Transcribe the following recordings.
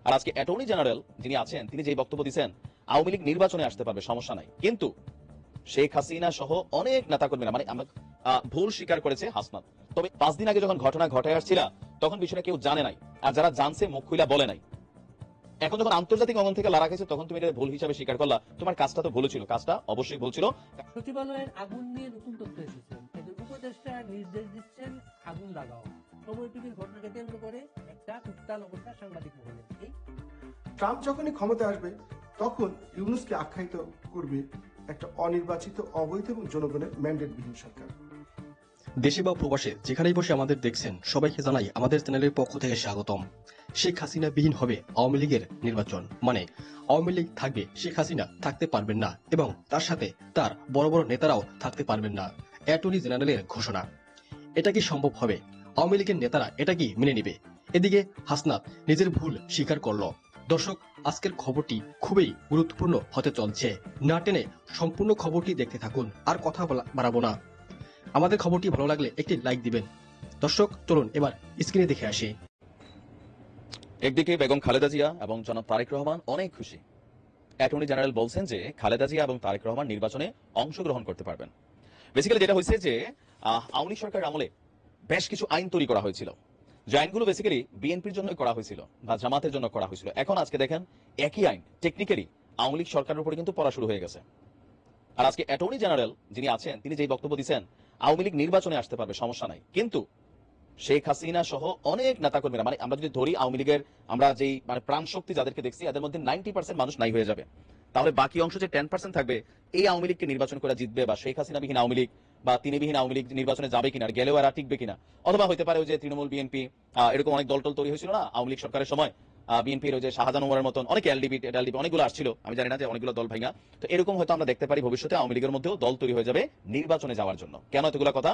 আর আজকে attorney general যিনি আছেন তিনি যে বক্তব্য দিচ্ছেন আওয়ামী লীগ নির্বাচনে আসতে পারবে, সমস্যা নাই, কিন্তু শেখ হাসিনা সহ অনেক নেতাকর্মীরা মানে ভুল স্বীকার করেছে হাসনাত। তবে 5 দিন আগে যখন ঘটনা ঘটে আসছিল তখন বিষয়টা কেউ জানে নাই, আর যারা জানছে মুখ খুইলা বলে নাই। এখন যখন আন্তর্জাতিক অঙ্গন থেকে লড়া গেছে তখন তুমি এটা ভুল হিসাবে স্বীকার করলা, তোমার কাজটা তো ভুল ছিল, কাজটা অবশ্যই ভুল ছিল। সচিবালয়ের আগুন নিয়ে নতুন তথ্য এসেছে। এদের উপদেষ্টা নির্দেশ দিচ্ছেন আগুন লাগাও। সময় টিভির ঘটনাকে কেন্দ্র করে একটা উত্তাল অবস্থা সাংবাদিক মহলে। ট্রাম্প যখনই ক্ষমতায় আসবে তখন ইউনূসকে আখ্যায়িত করবে একটা অনির্বাচিত, অবৈধ এবং জনগণের ম্যান্ডেটবিহীন সরকার। দেশে বা প্রবাসে যেখানেই বসে আমাদের দেখছেন সবাইকে জানাই আমাদের চ্যানেলের পক্ষ থেকে স্বাগতম। শেখ হাসিনা বিহীন হবে আওয়ামী লীগের নির্বাচন, মানে আওয়ামী লীগ থাকবে, শেখ হাসিনা থাকতে পারবেন না এবং তার সাথে তার বড় বড় নেতারাও থাকতে পারবেন না, অ্যাটর্নি জেনারেলের ঘোষণা। এটা কি সম্ভব হবে? আওয়ামী লীগের নেতারা এটা কি মেনে নিবে? এদিকে হাসনাত নিজের ভুল স্বীকার করল। দর্শক, আজকের খবরটি খুবই গুরুত্বপূর্ণ হতে চলছে। না টেনে সম্পূর্ণ খবরটি দেখতে থাকুন, আর কথা বাড়াবো না। আমাদের খবরটি ভালো লাগলে একটি লাইক দিবেন। দর্শক, চলুন এবার স্ক্রিনে দেখে আসি। একদিকে বেগম খালেদা জিয়া এবং জনাব তারেক রহমান অনেক খুশি। অ্যাটর্নি জেনারেল বলছেন যে খালেদা জিয়া এবং তারেক রহমান নির্বাচনে অংশগ্রহণ করতে পারবেন। বেসিক্যালি যেটা হয়েছে যে আওয়ামী লীগ সরকার আমলে বেশ কিছু আইন তৈরি করা হয়েছিল, যে আইনগুলো বেসিক্যালি বিএনপির জন্য করা হয়েছিল বা জামাতের জন্য করা হয়েছিল। এখন আজকে দেখেন একই আইন টেকনিক্যালি আওয়ামী লীগ সরকারের উপরে কিন্তু পড়া শুরু হয়ে গেছে। আর আজকে অ্যাটর্নি জেনারেল যিনি আছেন তিনি যে বক্তব্য দিচ্ছেন আওয়ামী লীগ নির্বাচনে আসতে পারবে, সমস্যা নাই, কিন্তু শেখ হাসিনা সহ অনেক নেতাকর্মীরা মানে আমরা যদি ধরি আওয়ামী লীগের আমরা যেই মানে প্রাণ শক্তি যাদেরকে দেখছি এদের মধ্যে 90% মানুষ নাই হয়ে যাবে, তাহলে বাকি অংশ যে 10% থাকবে এই আওয়ামী লীগকে নির্বাচন করে জিতবে বা শেখ হাসিনা বিহীন আওয়ামী লীগ বা তিনি বিহীন আওয়ামী লীগ নির্বাচনে যাবে কিনা, গেলেও এরা টিকবে কিনা। অথবা হতে পারে যে তৃণমূল বিএনপি এরকম অনেক দলটল তৈরি হয়েছিল না আওয়ামী লীগ সরকারের সময়, বিএনপির ওই যে শাহজাহান ওমরের মতন অনেক এলডিপি অনেকগুলো আসছিল, আমি জানি না যে অনেকগুলো দল ভাঙা। তো এরকম হয়তো আমরা দেখতে পারি ভবিষ্যতে আওয়ামী লীগের মধ্যেও দল তৈরি হয়ে যাবে নির্বাচনে যাওয়ার জন্য। কেন এতগুলো কথা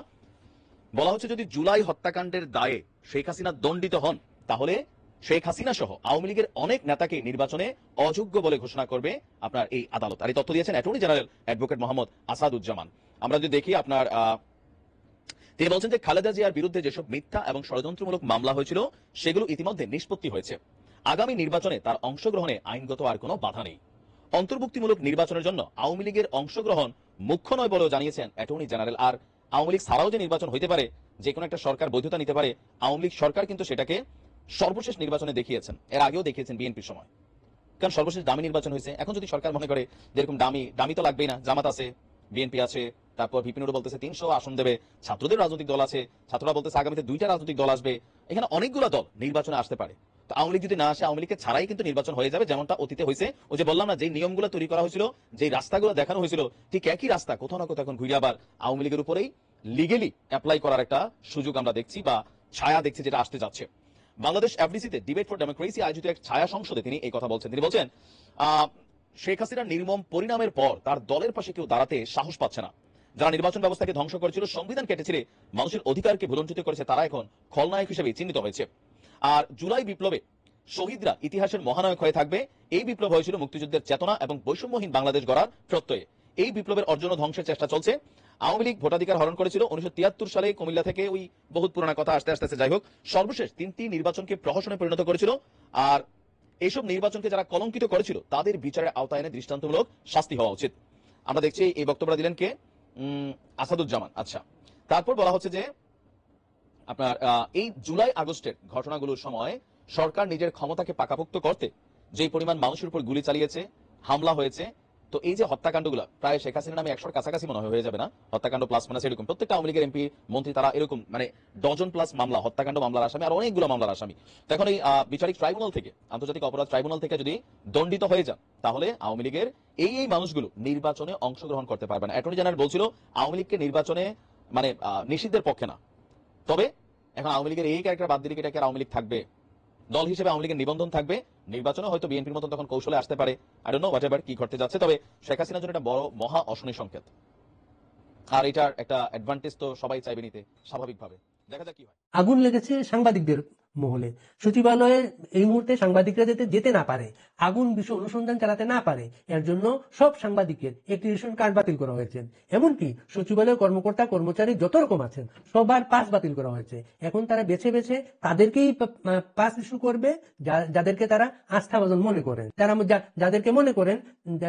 বলা হচ্ছে? যদি জুলাই হত্যাকাণ্ডের দায়ে শেখ হাসিনা দণ্ডিত হন তাহলে শেখ হাসিনা সহ আওয়ামী লীগের অনেক নেতাকে নির্বাচনে অযোগ্য বলে ঘোষণা করবে আপনার এই আদালত। আর এই তথ্য দিয়েছেন attorney general advocate Mohammad Asaduzzaman. আমরা যদি দেখি আপনার তিনি বলছেন যে খালেদা জিয়ার বিরুদ্ধে যেসব মিথ্যা এবং ষড়যন্ত্রমূলক মামলা হয়েছিল সেগুলো ইতিমধ্যে নিষ্পত্তি হয়েছে। আগামী নির্বাচনে তার অংশগ্রহণে আইনগত আর কোনো বাধা নেই। অন্তর্ভুক্তিমূলক নির্বাচনের জন্য আওয়ামী লীগের অংশগ্রহণ মুখ্য নয় বলেও জানিয়েছেন অ্যাটর্নি জেনারেল। আর আওয়ামী লীগ ছাড়াও যে নির্বাচন হইতে পারে, যে কোনো একটা সরকার বৈধতা নিতে পারে, আওয়ামী লীগ সরকার কিন্তু সেটাকে সর্বশেষ নির্বাচনে দেখিয়েছেন, এর আগেও দেখিয়েছেন বিএনপির সময়। কারণ সর্বশেষ দামি নির্বাচন হয়েছে। এখন যদি সরকার মনে করে যেরকম দামি তো লাগবেই না, জামাত আছে, বিএনপি আছে, তারপর বিপিনুর বলতেছে 300 আসন দেবে, ছাত্রদের রাজনৈতিক দল আছে, ছাত্ররা বলতেছে আগামীতে 2টা রাজনৈতিক দল আসবে, এখানে অনেকগুলো দল নির্বাচনে আসতে পারে। তো আওয়ামী লীগ যদি না আসে আওয়ামী লীগকে ছাড়াই কিন্তু নির্বাচন হয়ে যাবে, যেমনটা অতীতে হয়েছে। ওই যে বললাম না, যে নিয়মগুলো তৈরি করা হয়েছিল, যে রাস্তাগুলো দেখানো হয়েছিল, ঠিক একই রাস্তা কোথাও না কোথাও এখন ঘুরে আবার আওয়ামী লীগের উপরেই লিগেলি অ্যাপ্লাই করার একটা সুযোগ আমরা দেখছি বা ছায়া দেখছি, যেটা আসতে যাচ্ছে। বাংলাদেশ এফডিসিতে ডিবেট ফর ডেমোক্রেসি আয়োজিত এক ছায়া সংসদে তিনি এই কথা বলছেন। তিনি বলছেন শেখ হাসিনার নির্মম পরিণামের পর তার দলের পাশে কেউ দাঁড়াতে সাহস পাচ্ছে না। যারা নির্বাচন ব্যবস্থাকে ধ্বংস করেছিল, সংবিধান কেটে ছিঁড়ে মানুষের অধিকারকে ভুলঞ্চিত করেছে, তারা এখন খলনায়ক হিসেবে চিহ্নিত হয়েছে। আর জুলাই বিপ্লবে শহীদরা ইতিহাসের মহানায়ক হয়ে থাকবে। এই বিপ্লব হয়েছিল মুক্তিযুদ্ধের চেতনা এবং বৈষম্যহীন বাংলাদেশ গড়ার প্রত্যয়ে। এই বিপ্লবের অর্জন ও ধ্বংসের চেষ্টা চলছে। আওয়ামী লীগ ভোটাধিকার হরণ করেছিল 1973 সালে কুমিল্লা থেকে, ওই বহুত পুরানা কথা আসতে আসতে যাই হোক, সর্বশেষ 3টি নির্বাচনকে প্রহসনে পরিণত করেছিল। আর এইসব নির্বাচনকে যারা কলঙ্কিত করেছিল তাদের বিচারের আওতায় এনে দৃষ্টান্তমূলক শাস্তি হওয়া উচিত। আমরা দেখছি এই বক্তব্যটা দিলেন কে? আসাদুজ্জামান। আচ্ছা, তারপর বলা হচ্ছে যে আপনার এই জুলাই আগস্টের ঘটনাগুলোর সময় সরকার নিজের ক্ষমতাকে পাকাপোক্ত করতে যে পরিমাণ মানুষের উপর গুলি চালিয়েছে, হামলা হয়েছে, তো এই যে হত্যাকাণ্ডগুলো প্রায় শেখ হাসিনা নামে 100-র কাছাকাছি মনে হয়ে যাবে না, হত্যাকাণ্ড প্লাস মাইনাস এরকম প্রত্যেকটা আওয়ামী লীগের এমপি মন্ত্রী তারা এরকম মানে ডজন প্লাস মামলা, হত্যাকাণ্ড মামলার আসামি আর অনেকগুলো মামলার আসামি। তখন এই বিচারিক ট্রাইব্যুনাল থেকে, আন্তর্জাতিক অপরাধ ট্রাইব্যুনাল থেকে যদি দণ্ডিত হয়ে যান তাহলে আওয়ামী লীগের এই মানুষগুলো নির্বাচনে অংশগ্রহণ করতে পারবে না। অ্যাটর্নি জেনারেল বলছিল আওয়ামী লীগকে নির্বাচনে মানে নিষিদ্ধের পক্ষে না, তবে এখন আওয়ামী লীগের এই ক্যারেক্টার বাদ দিলে এটাকে আওয়ামী লীগ থাকবে, দল হিসেবে আওয়ামী লীগের নিবন্ধন থাকবে, নির্বাচনে হয়তো বিএনপির মতন তখন কৌশলে আসতে পারে। আই ডোন্ট নো হোয়াটএভার কি ঘটতে যাচ্ছে, তবে শেখ হাসিনার জন্য একটা বড় মহা অশনি সংকেত। আর এটার একটা অ্যাডভান্টেজ তো সবাই চাইবে নিতে স্বাভাবিকভাবে। দেখা যাক কি হয়। আগুন লেগেছে সাংবাদিকদের মহলে। সচিবালয়ে এই মুহূর্তে সাংবাদিকরা যাতে যেতে না পারে, আগুন বিষয়ে অনুসন্ধান চালাতে না পারে, এর জন্য সব সাংবাদিকের একটি রেশন কার্ড বাতিল করা হয়েছে। এমনকি সচিবালয়ের কর্মকর্তা কর্মচারী যত রকম আছেন সবার পাস বাতিল করা হয়েছে। এখন তারা বেছে বেছে তাদেরকেই পাস ইস্যু করবে যাদেরকে তারা আস্থাভাজন মনে করেন, তারা যাদেরকে মনে করেন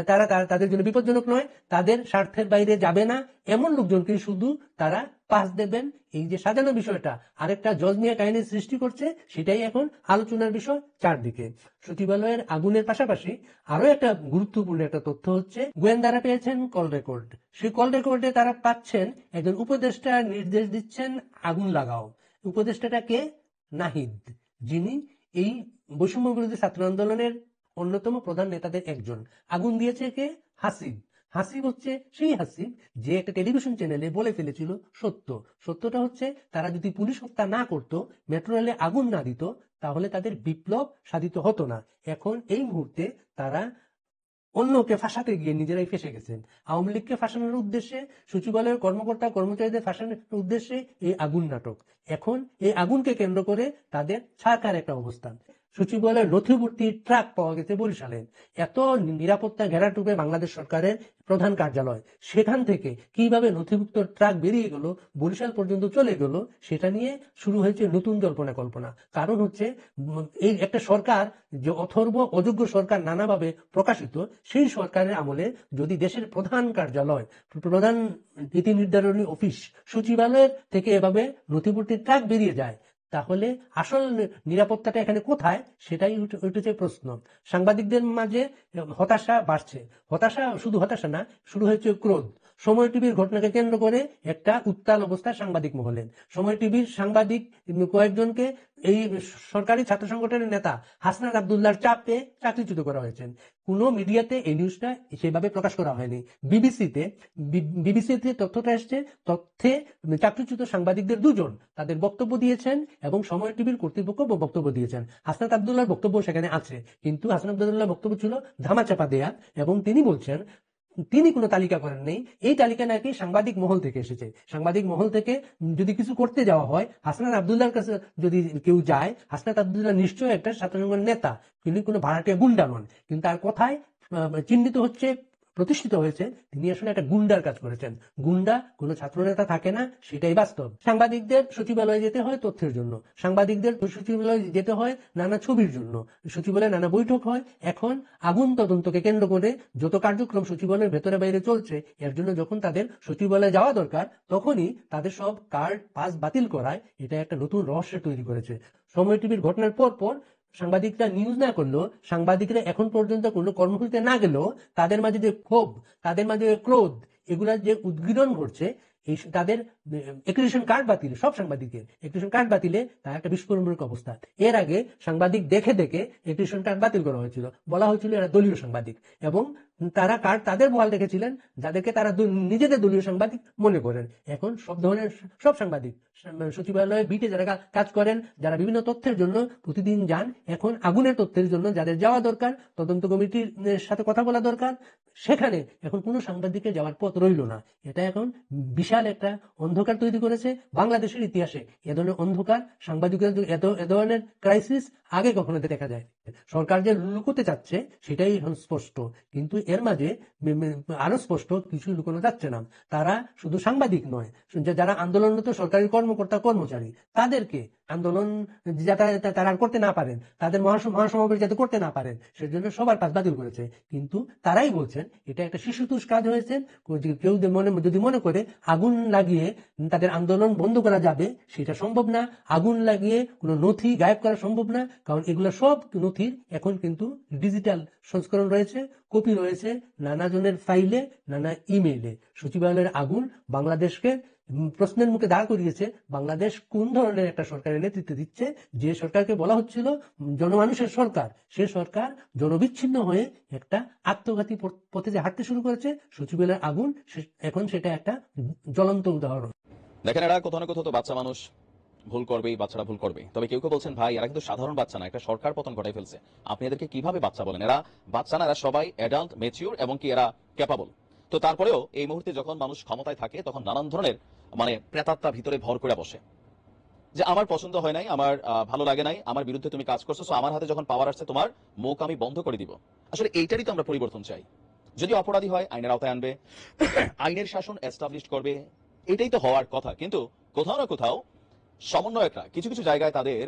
তারা তাদের জন্য বিপজ্জনক নয়, তাদের স্বার্থের বাইরে যাবে না, এমন লোকজনকে শুধু তারা পাস দেবেন। এই যে সাজানো বিষয়টা আরেকটা জজমিয়া কাহিনীর সৃষ্টি করছে, সেটাই এখন আলোচনার বিষয় চারদিকে। সচিবালয়ের আগুনের পাশাপাশি আরো একটা গুরুত্বপূর্ণ একটা তথ্য হচ্ছে, গোয়েন্দারা পেয়েছেন কল রেকর্ড। সেই কল রেকর্ডে তারা পাচ্ছেন একজন উপদেষ্টা নির্দেশ দিচ্ছেন আগুন লাগাও। উপদেষ্টাটা কে? নাহিদ, যিনি এই বৈষম্য বিরোধী ছাত্র আন্দোলনের অন্যতম প্রধান নেতাদের একজন। আগুন দিয়েছে কে? হাসিব। হাসিব হচ্ছে সেই হাসিব যে একটা টেলিভিশন চ্যানেলে বলে ফেলেছিল সত্যটা হচ্ছে তারা যদি পুলিশ হত্যা না করতো, মেট্রো রেলে আগুন না দিত, তাহলে তাদের বিপ্লব সাধিত হতো না। এখন এই মুহূর্তে তারা অন্যকে ফাঁসাতে গিয়ে নিজেরাই ফেসে গেছেন। আওয়ামী লীগকে ফাঁসানোর উদ্দেশ্যে, সচিবালয়ের কর্মকর্তা কর্মচারীদের ফাঁসানোর উদ্দেশ্যে এই আগুন নাটক। এখন এই আগুনকে কেন্দ্র করে তাদের ছাড়খার একটা অবস্থান। সচিবালয়ের নথিভর্তি ট্রাক পাওয়া গেছে বরিশালে। এত নিরাপত্তা ঘেরাটোপে বাংলাদেশ সরকারের প্রধান কার্যালয়, সেখান থেকে কিভাবে নথিভুক্ত ট্রাক বেরিয়ে গেল, বরিশাল পর্যন্ত চলে গেল, সেটা নিয়ে শুরু হয়েছে নতুন জল্পনা কল্পনা। কারণ হচ্ছে এই একটা সরকার যে অথর্ব অযোগ্য সরকার নানাভাবে প্রকাশিত, সেই সরকারের আমলে যদি দেশের প্রধান কার্যালয়, প্রধান নীতি নির্ধারণী অফিস, সচিবালয়ের থেকে এভাবে নথিভুক্ত ট্রাক বেরিয়ে যায়, তাহলে আসল নিরাপত্তাটা এখানে কোথায়, সেটাই উঠেছে প্রশ্ন। সাংবাদিকদের মাঝে হতাশা বাড়ছে। শুধু হতাশা না, শুরু হয়েছে ক্রোধ। সময় টিভির ঘটনাকে কেন্দ্র করে একটা উত্তাল অবস্থা সাংবাদিক মহলে। সময় টিভির সাংবাদিক কয়েকজনকে এই সরকারি ছাত্র সংগঠনের নেতা হাসনাত আব্দুল্লাহর চাপে চাকরিচ্যুত করা হয়েছে। কোনো মিডিয়াতে এই নিউজটা সেভাবে প্রকাশ করা হয়নি। বিবিসিতে তথ্যটা এসছে, তথ্যে চাকরিচ্যুত সাংবাদিকদের দুজন তাদের বক্তব্য দিয়েছেন এবং সময় টিভির কর্তৃপক্ষ বক্তব্য দিয়েছেন। হাসনাত আব্দুল্লাহর বক্তব্য সেখানে আছে, কিন্তু হাসনাত আব্দুল্লাহর বক্তব্য ছিল ধামাচাপা দেয়া, এবং তিনি বলছেন তিনি কোনো তালিকা করেন নেই। এই তালিকা নাকি সাংবাদিক মহল থেকে এসেছে। সাংবাদিক মহল থেকে যদি কিছু করতে যাওয়া হয়, হাসনাত আব্দুল্লাহর কাছে যদি কেউ যায়, হাসনাত আব্দুল্লাহ নিশ্চয়ই একটা ছাত্র সংগঠনের নেতা, তিনি কোনো ভাড়াটিয়া গুন্ডা নন, কিন্তু তার কথায় চিহ্নিত হচ্ছে, প্রতিষ্ঠিত হয়েছে তিনি আসলে একটা গুন্ডার কাজ করেছেন। গুন্ডা কোনো ছাত্র নেতা থাকে না, সেটাই বাস্তব। সাংবাদিকদের সচিবালয়ে যেতে হয় তথ্যের জন্য, সাংবাদিকদের সচিবালয়ে যেতে হয় নানা ছবির জন্য, সচিবালয়ে নানা বৈঠক হয়। এখন আগুন তদন্তকে কেন্দ্র করে যত কার্যক্রম সচিবালয়ের ভেতরে বাইরে চলছে, এর জন্য যখন তাদের সচিবালয়ে যাওয়া দরকার, তখনই তাদের সব কার্ড পাস বাতিল করায় এটা একটা নতুন রহস্য তৈরি করেছে। সময় টিভির ঘটনার পর সাংবাদিকরা নিউজ না করলেও, সাংবাদিকরা এখন পর্যন্ত কোনো কর্মসূচিতে না গেলেও, তাদের মাঝে যে ক্ষোভ, তাদের মাঝে ক্রোধ, এগুলার যে উদ্গীরণ ঘটছে, এই তাদের এক্রিডিটেশন কার্ড বাতিল, সব সাংবাদিকের এক্রিডিটেশন কার্ড বাতিলে তার একটা বিস্ফোরণমূলক অবস্থা। এর আগে সাংবাদিক দেখে এক্রিডিটেশন কার্ড বাতিল করা হয়েছিল, বলা হয়েছিল এরা দলীয় সাংবাদিক, এবং তারা কার্ড তাদের বহাল রেখেছিলেন যাদেরকে তারা নিজেদের দলীয় সাংবাদিক মনে করেন। এখন সব ধরনের সব সাংবাদিক, সচিবালয়ে বিটে যারা কাজ করেন, যারা বিভিন্ন তথ্যের জন্য প্রতিদিন যান, এখন আগুনের তথ্যের জন্য যাদের যাওয়া দরকার, তদন্ত কমিটির সাথে কথা বলা দরকার, সেখানে এখন কোনো সাংবাদিকের যাওয়ার পথ রইল না। এটা এখন বিশাল একটা অন্ধকার তৈরি করেছে বাংলাদেশের ইতিহাসে। এ ধরনের অন্ধকার, সাংবাদিকদের এ ধরনের ক্রাইসিস আগে কখনো দেখা যায়। সরকার যে লুকোতে চাচ্ছে সেটাই এখন স্পষ্ট, কিন্তু এর মাঝে আরো স্পষ্ট কিছু লুকোনো যাচ্ছে না। তারা শুধু সাংবাদিক নয়, যারা আন্দোলনরত সরকারি কর্মকর্তা কর্মচারী, তাদেরকে আন্দোলন তারা করতে না পারেন, তাদের মহাসমাবেশ যাতে করতে না পারেন, সেজন্য সবার পাস বাতিল করেছে। কিন্তু তারাই বলছেন এটা একটা শিশুতোষ কাজ হয়েছে। কেউ যদি মনে করে আগুন লাগিয়ে তাদের আন্দোলন বন্ধ করা যাবে, সেটা সম্ভব না। আগুন লাগিয়ে কোনো নথি গায়েব করা সম্ভব না, কারণ এগুলো সব নথির এখন কিন্তু ডিজিটাল সংস্করণ রয়েছে, কপি রয়েছে নানা জনের ফাইলে, নানা ইমেইলে। সচিবালয়ের আগুন বাংলাদেশকে প্রশ্নের মুখে দাঁড় করিয়েছে। বাংলাদেশ কোন ধরনের একটা সরকারের নেতৃত্ব দিচ্ছে, যে সরকারকে বলা হচ্ছিল জনমানুষের সরকার, সে সরকার জনবিচ্ছিন্ন হয়ে একটা আত্মঘাতী পথে যে হাঁটতে শুরু করেছে। সচিবালয়ের আগুন এখন সেটা একটা জ্বলন্ত উদাহরণ। দেখেন, এরা কোথাও না কোথাও তো বাচ্চা মানুষ, ভুল করবেই, বাচ্চারা ভুল করবে। তবে কেউ কেউ বলছেন ভাই এরা কিন্তু সাধারণ বাচ্চা না, একটা সরকার পতন ঘটাই ফেলছে, আপনি এদেরকে কিভাবে বাচ্চা বলেন? এরা বাচ্চা না, এরা সবাই অ্যাডাল্ট, ম্যাচিউর, এবং কি এরা ক্যাপাবল। তো তারপরেও এই মুহূর্তে যখন মানুষ ক্ষমতায় থাকে, তখন নানান ধরনের প্রেতাত্মা ভিতরে ভর করে বসে। যে আমার পছন্দ হয় নাই, আমার ভালো লাগে নাই, আমার বিরুদ্ধে তুমি কাজ করছো, সো আমার হাতে যখন পাওয়ার আসছে তোমার মুখ আমি বন্ধ করে দিব। আসলে এইটারই তো আমরা পরিবর্তন চাই। যদি অপরাধী হয় আইনের আওতায় আনবে, আইনের শাসন এস্টাবলিশ করবে, এটাই তো হওয়ার কথা। কিন্তু কোথাও না কোথাও সমন্বয়করা কিছু কিছু জায়গায় তাদের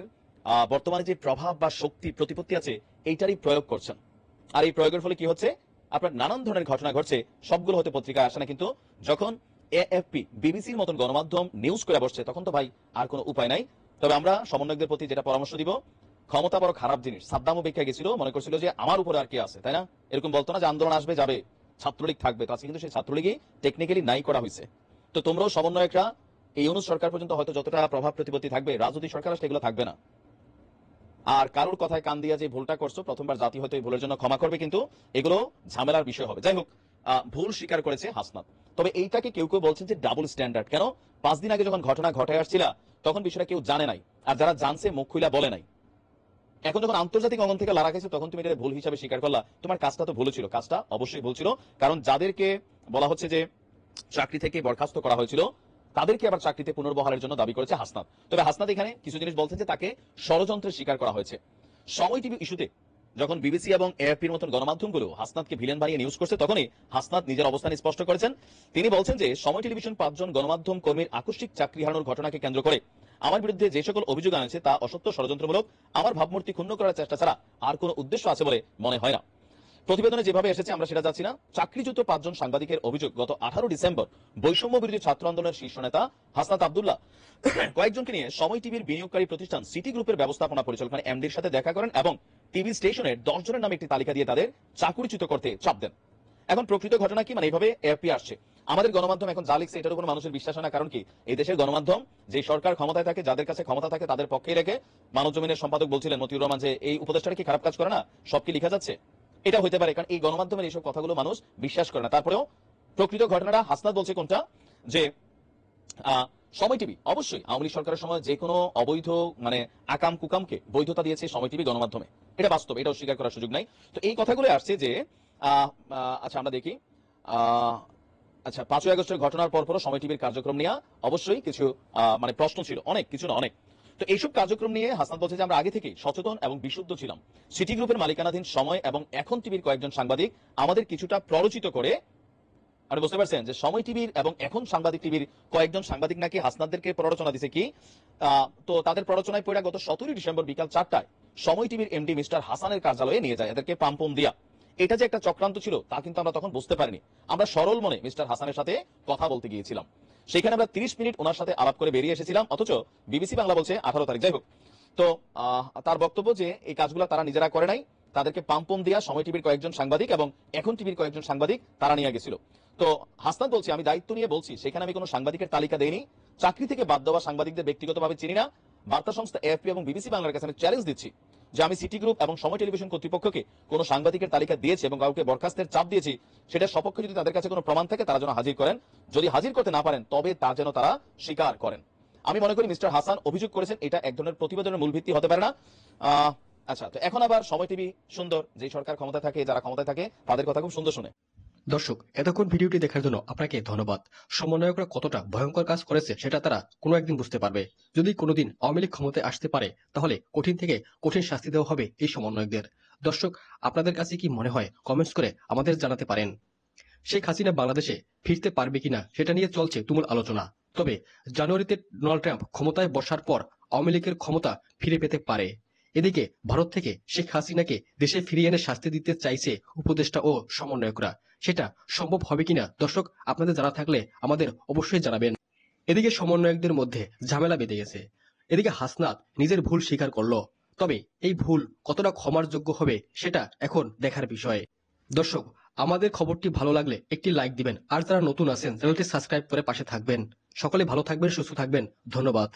বর্তমানে যে প্রভাব বা শক্তি প্রতিপত্তি আছে এইটারই প্রয়োগ করছেন। আর এই প্রয়োগের ফলে কি হচ্ছে, আপনার নানান ধরনের ঘটনা ঘটছে, সবগুলো হতে পত্রিকায় আসে না। কিন্তু যখন এএফপি, বিবিসির মতন গণমাধ্যম নিউজ করে বসছে, তখন তো ভাই আর কোনো উপায় নাই। তবে আমরা সমন্বয়কদের প্রতি যেটা পরামর্শ দিব, ক্ষমতা বড় খারাপ জিনিস। সাদ্দামও বেঁকে গেছিল, মনে করছিল যে আমার উপরে আর কি আছে, তাই না? এরকম বলতো না যে আন্দোলন আসবে যাবে, ছাত্রলীগ থাকবে। তো আজকে কিন্তু সেই ছাত্রলীগই টেকনিক্যালি নাই করা হয়েছে। তো তোমরাও সমন্বয়করা এই ইউনূস সরকার পর্যন্ত হয়তো যতটা প্রভাব প্রতিপত্তি থাকবে, রাজনৈতিক সরকার আসলে এগুলো থাকবে না। আর কারোর কথায় কান দিয়া যে ভুলটা করছো, প্রথমবার জাতি হয়তো এই ভুলের জন্য ক্ষমা করবে, কিন্তু এগুলো ঝামেলার বিষয় হবে। যাই হোক, ভুল স্বীকার করেছে হাসনাত। তবে এইটাকে কেউ কেউ বলছেন যে ডাবল স্ট্যান্ডার্ড। কেন? 5 দিন আগে যখন ঘটনা ঘটে আসছিল, তখন বিষয়টা কেউ জানে নাই, আর যারা জানছে মুখ খুইলা বলে নাই। এখন যখন আন্তর্জাতিক অঙ্গন থেকে লড়া খাইছে, তখন তুমি এটা ভুল হিসাবে স্বীকার করলা। তোমার কাজটা তো ভুল ছিল, কাজটা অবশ্যই ভুল ছিল। কারণ যাদেরকে বলা হচ্ছে যে চাকরি থেকে বরখাস্ত করা হয়েছিল, তাদেরকে আবার চাকরিতে পুনর্বহালের জন্য দাবি করেছে হাসনাত। তবে হাসনাত এখানে কিছু জিনিস বলছেন যে তাকে ষড়যন্ত্রের শিকার করা হয়েছে। সময় টিভি ইস্যুতে যখন বিবিসি এবং এএফপির মতন গণমাধ্যমগুলো হাসনাতকে ভিলেন বানিয়ে নিউজ করছে, তখনই হাসনাত নিজের অবস্থান স্পষ্ট করেছেন। তিনি বলছেন যে সময় টেলিভিশন 5 জন গণমাধ্যম কর্মীর আকস্মিক চাকরি হারানোর ঘটনাকে কেন্দ্র করে আমার বিরুদ্ধে যে সকল অভিযোগ আনছে তা অসত্য, ষড়যন্ত্রমূলক, আমার ভাবমূর্তি ক্ষুণ্ণ করার চেষ্টা ছাড়া আর কোনো উদ্দেশ্য আছে বলে মনে হয় না। প্রতিবেদনে যেভাবে এসেছে আমরা সেটা যাচ্ছি না। চাকরিচ্যুত 5 জন সাংবাদিকের অভিযোগ, গত 18 ডিসেম্বর বৈষম্য বিরোধী ছাত্র আন্দোলনের শীর্ষ নেতা হাসনাত আব্দুল্লাহ কয়েকজনকে নিয়ে সময় টিভির বিনিয়োগকারী প্রতিষ্ঠান সিটি গ্রুপের ব্যবস্থাপনা পরিচালক এমডির সাথে দেখা করেন এবং টিভি স্টেশনের 10 জনের নামে একটি তালিকা দিয়ে তাদের চাকরিচ্যুত করতে চাপ দেন। এখন প্রকৃত ঘটনা কি? মানে এইভাবে এএফপি আসছে। আমাদের গণমাধ্যম এখন যা লিখছে এটার উপর মানুষের বিশ্বাস হয় না। কারণ কি? এই দেশের গণমাধ্যম যে সরকার ক্ষমতায় থাকে, যাদের কাছে ক্ষমতা থাকে তাদের পক্ষেই রেখে। মানব জমিনের সম্পাদক বলছিলেন মতিউর রহমান যে এই উপদেষ্টারা কি খারাপ কাজ করে না, সব কি লেখা যাচ্ছে? এটা হতে পারে, কারণ এই গণমাধ্যমের এইসব কথাগুলো মানুষ বিশ্বাস করে না। তারপরেও প্রকৃত ঘটনাটা হাসনাত বলছে কোনটা, যে সময় টিভি অবশ্যই আওয়ামী লীগ সরকারের সময় যে কোনো অবৈধ মানে আকাম কুকামকে বৈধতা দিয়েছে সময় টিভি গণমাধ্যমে। এটা বাস্তব, এটা অস্বীকার করার সুযোগ নাই। তো এই কথাগুলো আসছে যে আচ্ছা আমরা দেখি, আচ্ছা 5ই আগস্টের ঘটনার পরপরও সময় টিভির কার্যক্রম নিয়ে অবশ্যই কিছু মানে প্রশ্ন ছিল, অনেক কিছু না অনেক। তো এইসব কার্যক্রম নিয়ে হাসান বলছে যে আমরা আগে থেকেই সচেতন এবং বিশুদ্ধ ছিলাম। সিটি গ্রুপের মালিকানাধীন সময় এবং এখন টিভির কয়েকজন সাংবাদিক আমাদের কিছুটা প্ররোচিত করে, আপনি বুঝতে পারছেন যে সময় টিভির এবং এখন সাংবাদিক টিভির কয়েকজন সাংবাদিক নাকি হাসনাতদেরকে প্ররোচনা দিছে। কি? তো তাদের প্ররোচনায় পড়ে গত 17 ডিসেম্বর বিকাল 4টায় সময় টিভির এমডি মিস্টার হাসানের কার্যালয়ে নিয়ে যায় এদেরকে পাম্পম দিয়া। এটা যে একটা চক্রান্ত ছিল তা কিন্তু আমরা তখন বুঝতে পারিনি। আমরা সরল মনে মিস্টার হাসানের সাথে কথা বলতে গিয়েছিলাম। সেখানে আমরা 30 মিনিট ওনার সাথে আলাপ করে বেরিয়ে এসেছিলাম, অথচ বিবিসি বাংলা বলছে 18 তারিখ। যাই হোক, তো তার বক্তব্য যে এই কাজগুলো তারা নিজেরা করে নাই, তাদেরকে পাম্পম দিয়া সময় টিভির কয়েকজন সাংবাদিক এবং এখন টিভির কয়েকজন সাংবাদিক তারা নিয়ে গেছিল। তো হাসনাত বলছি আমি দায়িত্ব নিয়ে বলছি, সেখানে আমি কোনো সাংবাদিকের তালিকা দেইনি। চাকরি থেকে বাদ দেওয়া সাংবাদিকদের ব্যক্তিগতভাবে চিনি না। বার্তা সংস্থা এএফপি এবং বিবিসি বাংলার কাছে আমি চ্যালেঞ্জ দিচ্ছি যে আমি সিটি গ্রুপ এবং সময় টেলিভিশন কর্তৃপক্ষকে কোনো সাংবাদিকের তালিকা দিয়েছি এবং কাউকে বরখাস্তের চাপ দিয়েছি, সেটার সপক্ষে যদি তাদের কাছে কোনো প্রমাণ থাকে তারা যেন হাজির করেন। যদি হাজির করতে না পারেন তবে তা যেন তারা স্বীকার করেন। আমি মনে করি মিস্টার হাসান অভিযোগ করেছেন, এটা এক ধরনের প্রতিবেদনের মূল ভিত্তি হতে পারে না। আচ্ছা, তো এখন আবার সময় টিভি সুন্দর, যে সরকার ক্ষমতায় থাকে, যারা ক্ষমতায় থাকে তাদের কথা খুব সুন্দর শুনে। দর্শক, এতক্ষণ ভিডিওটি দেখার জন্য আপনাকে ধন্যবাদ। সমন্বয়করা কতটা ভয়ঙ্কর কাজ করেছে সেটা তারা কোনো একদিন বুঝতে পারবে। যদি কোনোদিন আওয়ামী লীগ ক্ষমতায় আসতে পারে তাহলে কঠিন থেকে কঠিন শাস্তি দেওয়া হবে এই সমন্বয়কদের। দর্শক, আপনাদের কাছে কি মনে হয় কমেন্টস করে আমাদের জানাতে পারেন। শেখ হাসিনা বাংলাদেশে ফিরতে পারবে কিনা সেটা নিয়ে চলছে তুমুল আলোচনা। তবে জানুয়ারিতে ডোনাল্ড ট্রাম্প ক্ষমতায় বসার পর আওয়ামী লীগের ক্ষমতা ফিরে পেতে পারে। এদিকে ভারত থেকে শেখ হাসিনাকে দেশে ফিরিয়ে এনে শাস্তি দিতে চাইছে উপদেষ্টা ও সমন্বয়করা। সেটা সম্ভব হবে কিনা দর্শক আপনাদের জানা থাকলে আমাদের অবশ্যই জানাবেন। এদিকে সমন্বয়কদের মধ্যে ঝামেলা বেঁধে গেছে। এদিকে হাসনাত নিজের ভুল স্বীকার করলো, তবে এই ভুল কতটা ক্ষমার যোগ্য হবে সেটা এখন দেখার বিষয়। দর্শক, আমাদের খবরটি ভালো লাগলে একটি লাইক দিবেন, আর যারা নতুন আছেন চ্যানেলটি সাবস্ক্রাইব করে পাশে থাকবেন। সকলে ভালো থাকবেন, সুস্থ থাকবেন, ধন্যবাদ।